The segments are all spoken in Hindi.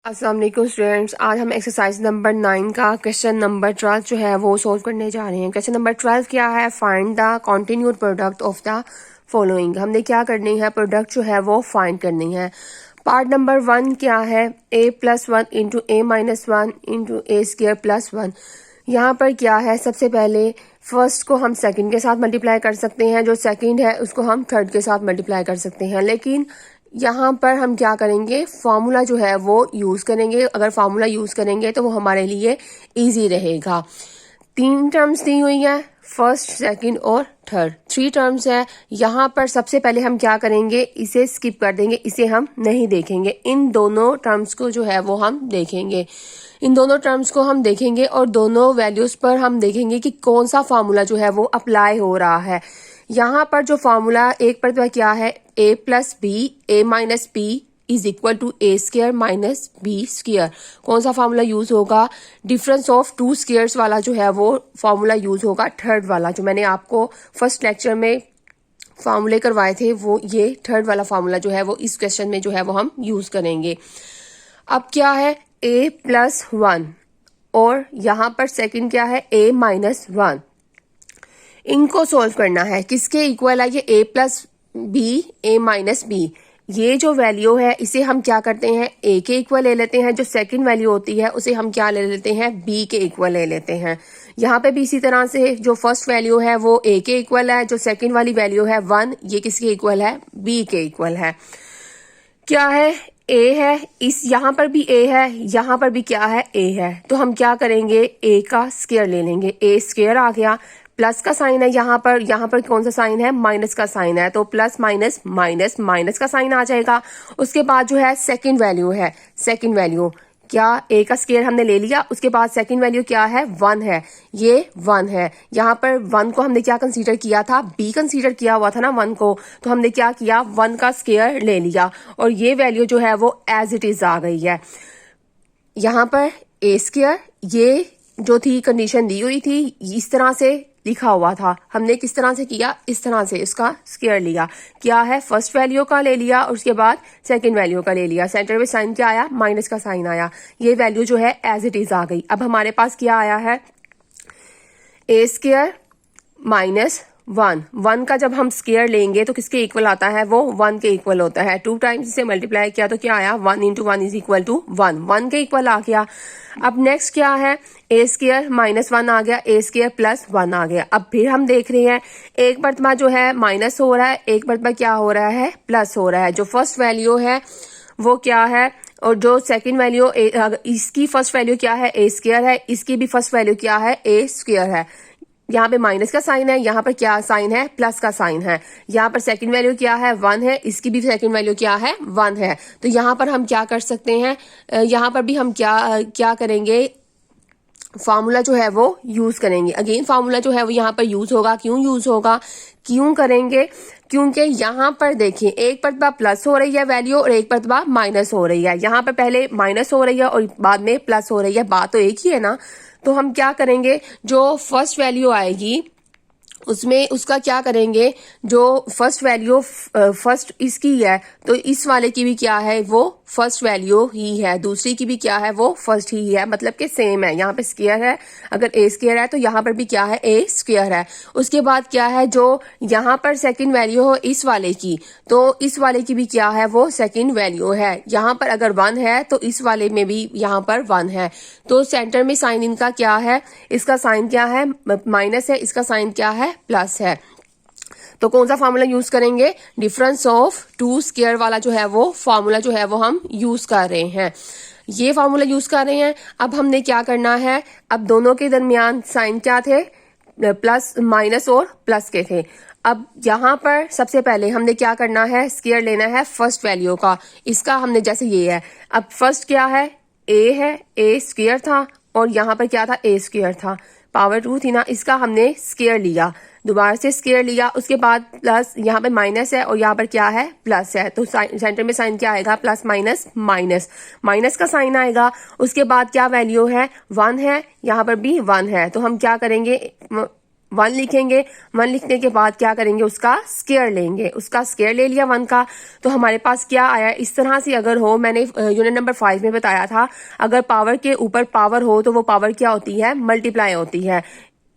अस्सलाम वालेकुम स्टूडेंट्स, आज हम एक्सरसाइज नंबर 9 का क्वेश्चन नंबर 12 जो है वो सोल्व करने जा रहे हैं। क्वेश्चन नंबर 12 क्या है? Find the continued product of the following. हमने क्या करनी है? प्रोडक्ट जो है वो फाइंड करनी है। पार्ट नंबर 1 क्या है? a+1 into a-1 into a square plus 1। यहाँ पर क्या है? सबसे पहले फर्स्ट को हम सेकंड के साथ मल्टीप्लाई कर सकते हैं, जो सेकंड है उसको हम थर्ड के साथ मल्टीप्लाई कर सकते हैं, लेकिन यहाँ पर हम क्या करेंगे? फार्मूला जो है वो यूज़ करेंगे। अगर फार्मूला यूज़ करेंगे तो वो हमारे लिए इजी रहेगा। 3 टर्म्स दी हुई है, फर्स्ट सेकंड और थर्ड, 3 टर्म्स है। यहाँ पर सबसे पहले हम क्या करेंगे? इसे स्किप कर देंगे, इसे हम नहीं देखेंगे। इन दोनों टर्म्स को जो है वो हम देखेंगे, इन दोनों टर्म्स को हम देखेंगे और दोनों वैल्यूज पर हम देखेंगे कि कौन सा फार्मूला जो है वो अप्लाई हो रहा है। यहाँ पर जो फार्मूला एक पर क्या है? a+b a-b is equal to a square minus b square. कौन सा फार्मूला यूज होगा? डिफरेंस ऑफ 2 स्क्वेयर्स वाला जो है वो फार्मूला यूज होगा, थर्ड वाला जो मैंने आपको फर्स्ट लेक्चर में फार्मूले करवाए थे, वो ये थर्ड वाला फार्मूला जो है वो इस क्वेश्चन में जो है वो हम यूज करेंगे। अब क्या है? a+1 और यहाँ पर सेकंड क्या है? a-1। इनको सोल्व करना है। किसके इक्वल है ये? a+b a-b। ये जो वैल्यू है इसे हम क्या करते हैं? a के इक्वल ले लेते हैं। जो सेकंड वैल्यू होती है उसे हम क्या ले लेते हैं? b के इक्वल ले लेते हैं। यहाँ पे भी इसी तरह से जो फर्स्ट वैल्यू है वो a के इक्वल है, जो सेकंड वाली वैल्यू है 1, ये किसके इक्वल है? b के इक्वल है। क्या है? a है, इस यहाँ पर भी a है, यहाँ पर भी क्या है? a है। तो हम क्या करेंगे? a का स्क्वायर ले लेंगे। a स्क्वायर आ गया, प्लस का साइन है यहाँ पर कौन सा साइन है? माइनस का साइन है, तो प्लस माइनस माइनस माइनस का साइन आ जाएगा। उसके बाद जो है सेकंड वैल्यू है, सेकंड वैल्यू क्या? a का स्क्वायर हमने ले लिया, उसके बाद सेकंड वैल्यू क्या है? 1 है, ये 1 है। यहाँ पर 1 को हमने क्या कंसीडर किया था? b कंसीडर किया हुआ था ना 1 को, तो हमने क्या किया? 1 का स्क्वायर ले लिया और ये वैल्यू जो है वो एज इट इज आ गई है। यहाँ पर a स्क्वायर, ये जो थी कंडीशन दी हुई थी, इस तरह से लिखा हुआ था। हमने किस तरह से किया? इस तरह से इसका स्क्वायर लिया। क्या है? फर्स्ट वैल्यू का ले लिया और उसके बाद सेकंड वैल्यू का ले लिया। सेंटर में साइन क्या आया? माइनस का साइन आया। ये वैल्यू जो है एज इट इज आ गई। अब हमारे पास क्या आया है? a स्क्वायर माइनस 1 का जब हम स्क्वायर लेंगे तो किसके इक्वल आता है? वो 1 के इक्वल होता है। 2 टाइम्स इसे मल्टीप्लाई किया तो क्या आया? 1 इंटू 1 इज इक्वल टू 1 के इक्वल आ गया। अब नेक्स्ट क्या है? a स्क्वायर माइनस 1 आ गया, a स्क्वायर प्लस 1 आ गया। अब फिर हम देख रहे हैं एक मरतबा जो है माइनस हो रहा है, एक मरतबा क्या हो रहा है? प्लस हो रहा है। जो फर्स्ट वैल्यू है वो क्या है और जो सेकंड वैल्यू, इसकी फर्स्ट वैल्यू क्या है? a स्क्वायर है, इसकी भी फर्स्ट वैल्यू क्या है? a स्क्वायर है। यहाँ पे माइनस का साइन है, यहाँ पर क्या साइन है? प्लस का साइन है। यहाँ पर सेकंड वैल्यू क्या है? 1 है, इसकी भी सेकंड वैल्यू क्या है? 1 है। तो यहाँ पर हम क्या कर सकते हैं? यहाँ पर भी हम क्या करेंगे? फार्मूला जो है वो यूज करेंगे। अगेन फार्मूला जो है वो यहाँ पर यूज होगा। क्यों यूज होगा? क्यों करेंगे? क्योंकि यहाँ पर देखिए एक मरतबा प्लस हो रही है वैल्यू और एक मरतबा माइनस हो रही है। यहाँ पर पहले माइनस हो रही है और बाद में प्लस हो रही है, बात तो एक ही है ना। तो हम क्या करेंगे? जो फर्स्ट वैल्यू आएगी उसमें उसका क्या करेंगे? जो फर्स्ट वैल्यू फर्स्ट इसकी है तो इस वाले की भी क्या है? वो फर्स्ट वैल्यू ही है। दूसरी की भी क्या है? वो फर्स्ट ही है, मतलब कि सेम है। यहाँ पे स्क्वायर है, अगर a स्क्वायर है तो यहाँ पर भी क्या है? a स्क्वायर है। उसके बाद क्या है? जो यहाँ पर सेकंड वैल्यू हो इस वाले की, तो इस वाले की भी क्या है? वो सेकंड वैल्यू है। यहाँ पर अगर 1 है तो इस वाले में भी यहाँ पर 1 है। तो सेंटर में साइन इनका क्या है? इसका साइन क्या है? माइनस है, इसका साइन क्या है? प्लस है। तो कौन सा फार्मूला यूज करेंगे? डिफरेंस ऑफ 2 स्क्वायर वाला जो है वो फार्मूला जो है वो हम यूज कर रहे हैं। ये फार्मूला यूज कर रहे हैं। अब हमने क्या करना है? अब दोनों के दरमियान साइन क्या थे? प्लस, माइनस और प्लस के थे। अब यहाँ पर सबसे पहले हमने क्या करना है? स्क्वायर लेना है फर्स्ट वैल्यू का। इसका हमने जैसे ये है, अब फर्स्ट क्या है? a है, a स्क्वायर था और यहाँ पर क्या था? a स्क्वायर था, पावर 2 थी ना, इसका हमने स्क्वायर लिया, दोबारा से स्क्वायर लिया। उसके बाद प्लस, यहाँ पे माइनस है और यहाँ पर क्या है? प्लस है। तो सेंटर में साइन क्या आएगा? प्लस माइनस माइनस, माइनस का साइन आएगा। उसके बाद क्या वैल्यू है? 1 है, यहाँ पर भी 1 है। तो हम क्या करेंगे? 1 लिखेंगे। 1 लिखने के बाद क्या करेंगे, उसका स्क्वायर लेंगे। उसका स्क्वायर ले लिया 1 का, तो हमारे पास क्या आया, इस तरह से अगर हो, मैंने यूनिट नंबर 5 में बताया था, अगर पावर के ऊपर पावर हो तो वो पावर क्या होती है, मल्टीप्लाई होती है।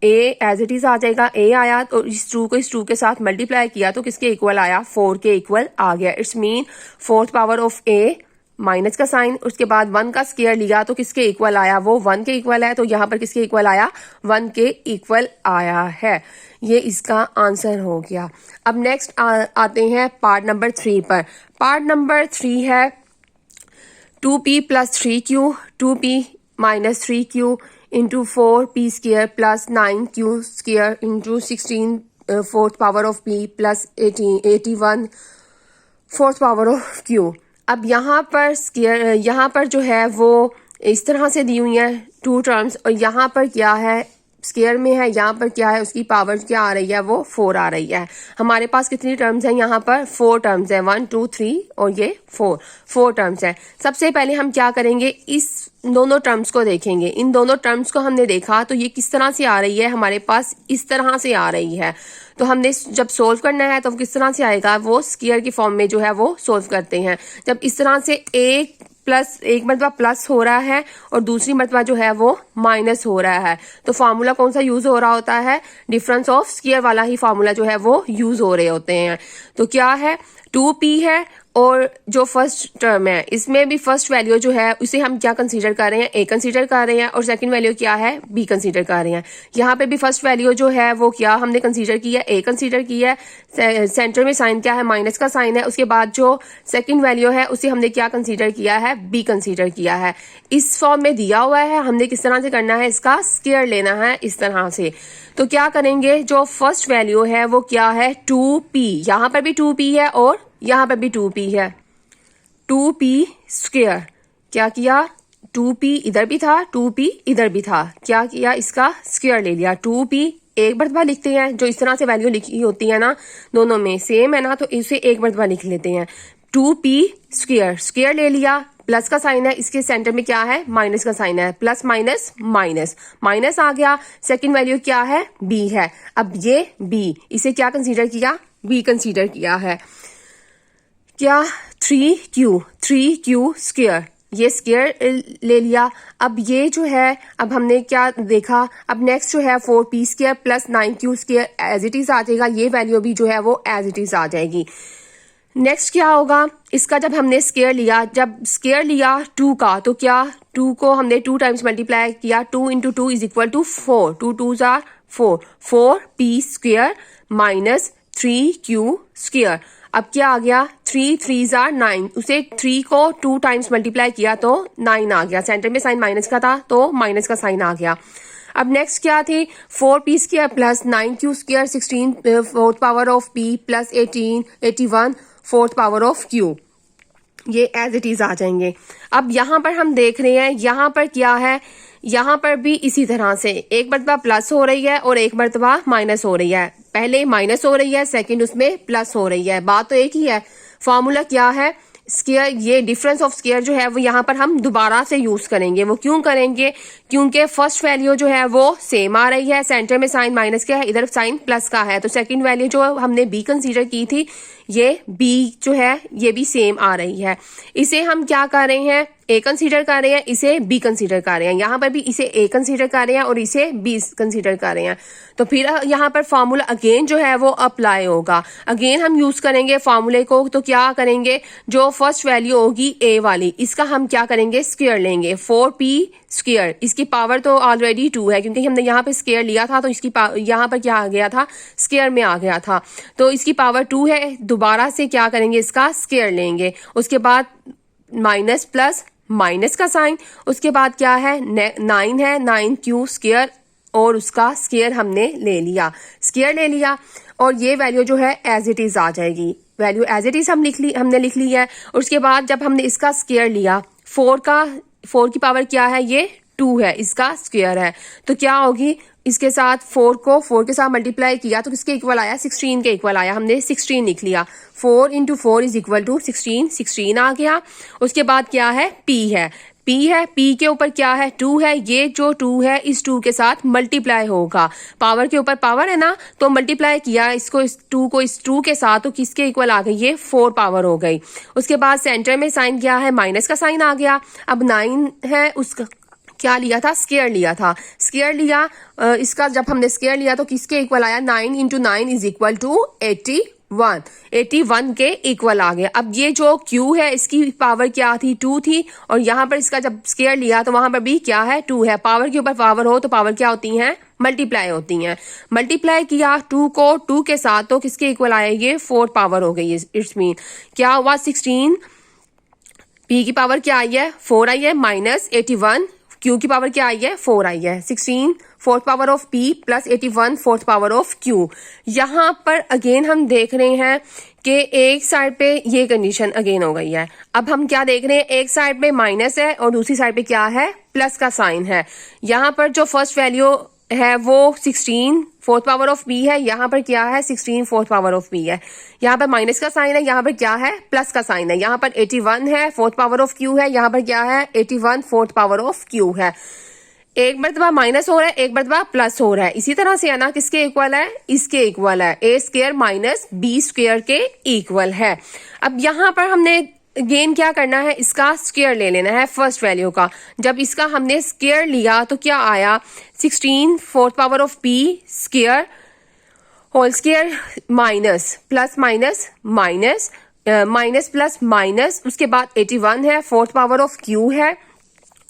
ए एज इट इज आ जाएगा, ए आया तो इस 2 को इस 2 के साथ मल्टीप्लाई किया तो किसके इक्वल आया, 4 के इक्वल आ गया। It's mean 4th power of A minus का साइन, उसके बाद 1 का स्क्वायर लिया तो किसके इक्वल आया, वो 1 के इक्वल है, तो यहाँ पर किसके इक्वल आया, 1 के इक्वल आया है। ये इसका आंसर हो गया। अब नेक्स्ट आते हैं पार्ट नंबर 3 पर। पार्ट नंबर 3 है 2p plus 3q 2p minus 3q into 4p square plus 9q square into 16 4th power of p plus 81 4th power of q। अब यहाँ पर जो है वो इस तरह से दी हुई है 2 टर्म्स, और यहाँ पर क्या है, स्क्वायर में है, यहाँ पर क्या है, उसकी पावर क्या आ रही है, वो 4 आ रही है। हमारे पास कितनी टर्म्स हैं, यहाँ पर 4 टर्म्स है, 1 2 3 और ये 4 टर्म्स है। सबसे पहले हम क्या करेंगे, इस दोनों टर्म्स को देखेंगे। इन दोनों टर्म्स को हमने देखा तो ये किस तरह से आ रही है, हमारे पास इस तरह से आ रही है। तो हमने जब सोल्व करना है तो किस तरह से आएगा, वो स्क्वायर की फॉर्म में जो है वो सोल्व करते हैं। जब इस तरह से एक मरतबा प्लस हो रहा है और दूसरी मरतबा जो है वो माइनस हो रहा है, तो फार्मूला कौन सा यूज हो रहा होता है, डिफरेंस ऑफ स्क्वायर वाला ही फार्मूला जो है वो यूज हो रहे होते हैं। तो क्या है, 2p है, और जो फर्स्ट टर्म है इसमें भी फर्स्ट वैल्यू जो है उसे हम क्या कंसीडर कर रहे हैं, a कंसीडर कर रहे हैं, और सेकंड वैल्यू क्या है, b कंसीडर कर रहे हैं। यहाँ पे भी फर्स्ट वैल्यू जो है वो क्या हमने कंसीडर किया, a कंसीडर किया है। सेंटर में साइन क्या है, माइनस का साइन है। उसके बाद जो सेकंड वैल्यू है उसे हमने क्या कंसीडर किया है, b कंसीडर किया है। इस फॉर्म में दिया हुआ है, हमने किस तरह से करना है, इसका स्क्वायर लेना है इस तरह से। तो क्या करेंगे, जो फर्स्ट वैल्यू है वो क्या है, 2p, यहाँ पर भी 2p है और यहाँ पर भी 2p है, 2p स्क्वायर। क्या किया, 2p इधर भी था, 2p इधर भी था, क्या किया, इसका स्क्वायर ले लिया। 2p एक मरतबा लिखते हैं, जो इस तरह से वैल्यू लिखी होती है ना, दोनों में सेम है ना, तो इसे एक मरतबा लिख लेते हैं। 2p स्क्वायर, स्क्वायर ले लिया, प्लस का साइन है, इसके सेंटर में क्या है, माइनस का साइन है, प्लस माइनस माइनस माइनस आ गया। सेकंड वैल्यू क्या है, b है। अब ये b, इसे क्या कंसीडर किया, b कंसीडर किया है। क्या, 3q स्क्वायर, ये स्क्वायर ले लिया। अब ये जो है, अब हमने क्या देखा, अब नेक्स्ट जो है 4p square plus 9q square as it is आ जाएगा। ये वैल्यू भी जो है वो एज इट इज आ जाएगी। नेक्स्ट क्या होगा, इसका जब हमने स्क्वायर लिया, जब स्क्वायर लिया 2 का, तो क्या 2 को हमने 2 टाइम्स मल्टीप्लाई किया, 2 into 2 is equal to 4, 2 2s are 4, 4p square minus 3q square. अब क्या आ गया, 3 3s आर 9, उसे 3 को 2 टाइम्स मल्टीप्लाई किया तो 9 आ गया। सेंटर में साइन माइनस का था तो माइनस का साइन आ गया। अब नेक्स्ट क्या थी, 4p square plus 9q square 16 4th power of p plus 18 81 4th power of q, ये एज इट इज आ जाएंगे। अब यहाँ पर हम देख रहे हैं, यहाँ पर क्या है, यहाँ पर भी इसी तरह से एक मरतबा प्लस हो रही है और एक मरतबा माइनस हो रही है। पहले माइनस हो रही है, सेकंड उसमें प्लस हो रही है, बात तो एक ही है। फॉर्मूला क्या है, स्क्वायर, ये डिफरेंस ऑफ स्क्वायर जो है वो यहाँ पर हम दोबारा से यूज करेंगे। वो क्यों करेंगे, क्योंकि फर्स्ट वैल्यू जो है वो सेम आ रही है, सेंटर में साइन माइनस का है, इधर साइन प्लस का है, तो सेकंड वैल्यू जो हमने b कंसीडर की थी, ये b जो है ये भी सेम आ रही है। इसे हम क्या कर रहे हैं, a कंसीडर कर रहे हैं, इसे b कंसीडर कर रहे हैं। यहाँ पर भी इसे a कंसीडर कर रहे हैं और इसे b कंसीडर कर रहे हैं। तो फिर यहाँ पर फॉर्मूला अगेन जो है वो अप्लाई होगा, अगेन हम यूज करेंगे फॉर्मूले को। तो क्या करेंगे, जो फर्स्ट वैल्यू होगी a वाली, इसका हम क्या करेंगे, स्क्वायर लेंगे। 4p स्क्वायर, इसकी पावर तो ऑलरेडी 2 है, क्योंकि हमने यहाँ पे स्क्वायर लिया था तो इसकी यहाँ पर क्या आ गया था, स्क्वायर में आ गया था, तो इसकी पावर 2 है। दोबारा से क्या करेंगे, इसका स्क्वायर लेंगे। उसके बाद माइनस प्लस माइनस का साइन, उसके बाद क्या है, 9 है, 9q स्क्वायर, और उसका स्क्वायर हमने ले लिया, स्क्वायर ले लिया, और ये वैल्यू जो है एज इट इज आ जाएगी। वैल्यू एज इट इज हमने लिख ली है। और उसके बाद जब हमने इसका स्क्वायर लिया, 4 की पावर क्या है, ये 2 है, इसका स्क्वायर है, तो क्या होगी, इसके साथ 4 को 4 के साथ मल्टीप्लाई किया तो किसके इक्वल आया, 16 के इक्वल आया। हमने 16 लिख लिया, 4 इंटू 4 इज इक्वल टू 16, 16 आ गया। उसके बाद क्या है, p है, P है, P के ऊपर क्या है 2 है, ये जो 2 है इस 2 के साथ मल्टीप्लाई होगा, पावर के ऊपर पावर है ना, तो मल्टीप्लाई किया इसको, इस 2 को इस 2 के साथ, तो किसके इक्वल आ गई, ये 4 पावर हो गई। उसके बाद सेंटर में साइन क्या है, माइनस का साइन आ गया। अब 9 है, उसका क्या लिया था, स्क्वायर लिया था, स्क्वायर लिया, इसका जब हमने स्क्वायर लिया तो किसके इक्वल आया, 9 इंटू 9 इज इक्वल टू 81 के इक्वल आ गया। अब ये जो Q है इसकी पावर क्या थी, 2 थी, और यहाँ पर इसका जब स्क्वायर लिया तो वहां पर भी क्या है, 2 है। पावर के ऊपर पावर हो तो पावर क्या होती है, मल्टीप्लाई होती हैं। मल्टीप्लाई किया 2 को 2 के साथ, तो किसके इक्वल आया, ये 4 पावर हो गई है। इट्स मीन क्या हुआ, 16 P की पावर क्या आई है, 4 आई है, माइनस 81 Q की पावर क्या आई है, 4 आई है। 16 fourth power of P plus 81 fourth power of Q। यहाँ पर अगेन हम देख रहे हैं कि एक साइड पे ये कंडीशन अगेन हो गई है। अब हम क्या देख रहे हैं, एक साइड पे माइनस है और दूसरी साइड पे क्या है, प्लस का साइन है। यहाँ पर जो फर्स्ट वैल्यू है वो 16 फोर्थ पावर ऑफ P है, यहाँ पर क्या है 16 फोर्थ पावर ऑफ P है। यहाँ पर माइनस का साइन है, यहाँ पर क्या है, प्लस का साइन है। यहाँ पर 81 है, फोर्थ पावर ऑफ Q है, यहाँ पर क्या है 81 फोर्थ पावर ऑफ Q है। एक मरतबा माइनस हो रहा है, एक मरतबा प्लस हो रहा है। इसी तरह से है ना, किसके इक्वल है, इसके इक्वल है, a square minus b square के इक्वल है। अब यहाँ पर हमने गेन क्या करना है, इसका स्क्वायर ले लेना है फर्स्ट वैल्यू का। जब इसका हमने स्क्वायर लिया तो क्या आया, 16 fourth power of P square whole square minus plus minus minus minus plus minus, उसके बाद 81 है, फोर्थ पावर ऑफ Q है,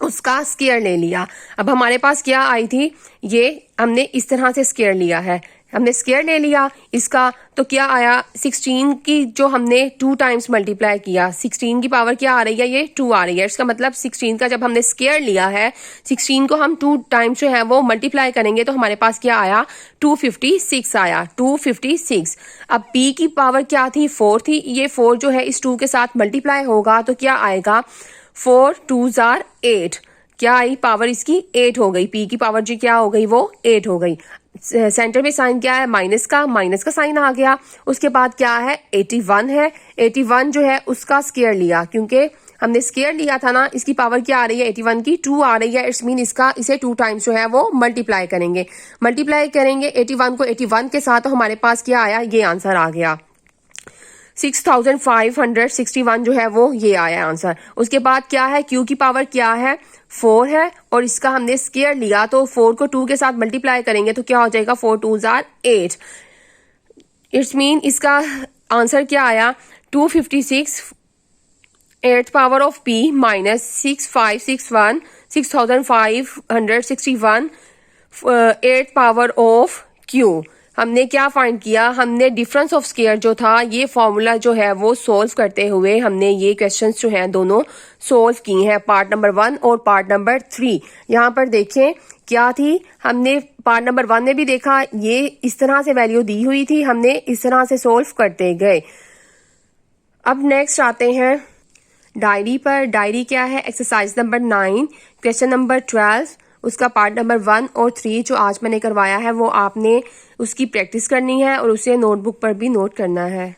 उसका स्क्वायर ले लिया। अब हमारे पास क्या आई थी, ये हमने इस तरह से स्क्वायर लिया है, हमने स्क्वायर ले लिया इसका, तो क्या आया 16 की जो हमने 2 टाइम्स मल्टीप्लाई किया, 16 की पावर क्या आ रही है, ये 2 आ रही है। इसका मतलब 16 का जब हमने स्क्वायर लिया है, 16 को हम 2 टाइम्स जो है वो मल्टीप्लाई करेंगे तो हमारे पास क्या आया, 256 आया, 256। अब P की पावर क्या थी, 4 थी, ये 4 जो है इस 2 के साथ मल्टीप्लाई होगा तो क्या आएगा, 4 2s are 8, क्या आई पावर इसकी 8 हो गई। P की पावर जी क्या हो गई, वो 8 हो गई। सेंटर में साइन क्या है, माइनस का साइन आ गया। उसके बाद क्या है 81 है, 81 जो है उसका स्क्वायर लिया, क्योंकि हमने स्क्वायर लिया था ना, इसकी पावर क्या आ रही है 81 की 2 आ रही है। इट्स मीन इसका इसे 2 टाइम्स जो है वो मल्टीप्लाई करेंगे 81 को 81 के साथ, तो हमारे पास क्या आया, ये आंसर आ गया 6561 जो है वो ये आया आंसर। उसके बाद क्या है, Q की पावर क्या है 4 है, और इसका हमने स्क्वायर लिया तो 4 को 2 के साथ मल्टीप्लाई करेंगे तो क्या हो जाएगा, 4 2s are 8। इट्स मीन इसका आंसर क्या आया, 256 8th power of P minus 6561 8th power of Q। हमने क्या फाइंड किया, हमने डिफरेंस ऑफ स्क्वायर जो था, ये फॉर्मूला जो है वो सोल्व करते हुए हमने ये क्वेश्चंस जो हैं दोनों सोल्व किए हैं, पार्ट नंबर 1 और पार्ट नंबर 3। यहाँ पर देखें क्या थी, हमने पार्ट नंबर 1 में भी देखा, ये इस तरह से वैल्यू दी हुई थी, हमने इस तरह से सोल्व करते गए। अब नेक्स्ट आते हैं डायरी पर। डायरी क्या है, एक्सरसाइज नंबर 9 क्वेश्चन नंबर 12, उसका पार्ट नंबर 1 और 3 जो आज मैंने करवाया है वो आपने उसकी प्रैक्टिस करनी है और उसे नोटबुक पर भी नोट करना है।